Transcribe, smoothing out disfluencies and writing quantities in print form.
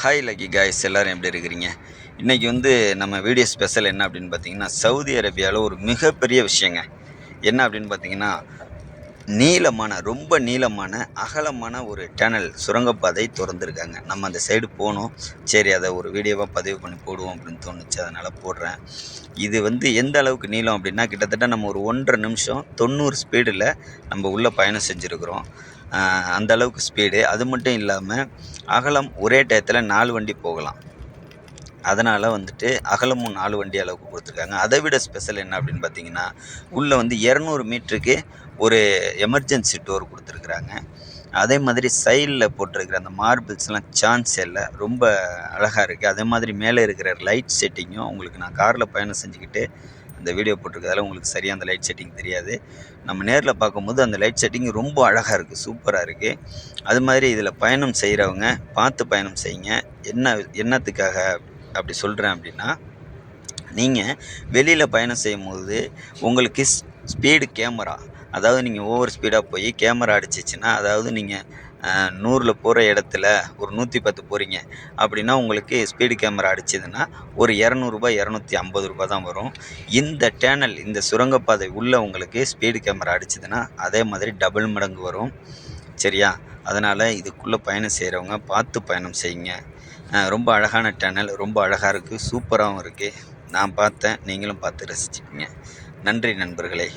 Hi lucky guys, எல்லோரும் எப்படி இருக்கிறீங்க? இன்றைக்கி நம்ம வீடியோ ஸ்பெஷல் என்ன அப்படின்னு பார்த்தீங்கன்னா, சவுதி அரேபியாவில் ஒரு மிகப்பெரிய விஷயங்க. என்ன அப்படின்னு பார்த்தீங்கன்னா, ரொம்ப நீளமான அகலமான ஒரு டனல் சுரங்கப்பாதை திறந்துருக்காங்க. நம்ம அந்த சைடு போனோம். சரி, அதை ஒரு வீடியோவாக பதிவு பண்ணி போடுவோம் அப்படின்னு தோணுச்சு, அதனால் போடுறேன். இது எந்த அளவுக்கு நீளம் அப்படின்னா, கிட்டத்தட்ட நம்ம ஒரு 1.5 நிமிஷம் 90 ஸ்பீடில் நம்ம உள்ளே பயணம் செஞ்சுருக்கிறோம். அந்த அளவுக்கு ஸ்பீடு. அது மட்டும் இல்லாமல் அகலம் ஒரே டயத்தில் 4 வண்டி போகலாம். அதனால் அகலமும் 4 வண்டி அளவுக்கு கொடுத்துருக்காங்க. அதை விட ஸ்பெஷல் என்ன அப்படின்னு பார்த்தீங்கன்னா, உள்ளே 200 மீட்டருக்கு ஒரு எமர்ஜென்சி டோர் கொடுத்துருக்குறாங்க. அதே மாதிரி சைடில் போட்டிருக்கிற அந்த மார்பிள்ஸ்லாம் சான்ஸ் இல்லை, ரொம்ப அழகாக இருக்குது. அதே மாதிரி மேலே இருக்கிற லைட் செட்டிங்கும் உங்களுக்கு நான் காரில் பயணம் செஞ்சுக்கிட்டு இந்த வீடியோ போட்டிருக்கிறதால உங்களுக்கு சரியாக அந்த லைட் செட்டிங் தெரியாது. நம்ம நேரில் பார்க்கும்போது அந்த லைட் செட்டிங் ரொம்ப அழகாக இருக்குது, சூப்பராக இருக்குது. அது மாதிரி இதில் பயணம் செய்கிறவங்க பார்த்து பயணம் செய்யுங்க. என்னத்துக்காக அப்படி சொல்கிறேன் அப்படின்னா, நீங்கள் வெளியில் பயணம் செய்யும்போது உங்களுக்கு ஸ்பீடு கேமரா, அதாவது நீங்கள் ஓவர் ஸ்பீடாக போய் கேமரா அடிச்சிச்சின்னா, அதாவது நீங்கள் 100ல் போகிற இடத்துல ஒரு 110 போகிறீங்க அப்படின்னா, உங்களுக்கு ஸ்பீடு கேமரா அடிச்சதுன்னா ஒரு ரூ. 200 250 தான் வரும். இந்த சுரங்கப்பாதை உள்ளே உங்களுக்கு ஸ்பீடு கேமரா அடிச்சதுன்னா அதே மாதிரி டபுள் மடங்கு வரும். சரியா? அதனால் இதுக்குள்ளே பயணம் செய்கிறவங்க பார்த்து பயணம் செய்யுங்க. ரொம்ப அழகான டனல், ரொம்ப அழகாக இருக்குது, சூப்பராகவும் இருக்குது. நான் பார்த்தேன், நீங்களும் பார்த்து ரசிச்சுக்கங்க. நன்றி நண்பர்களே.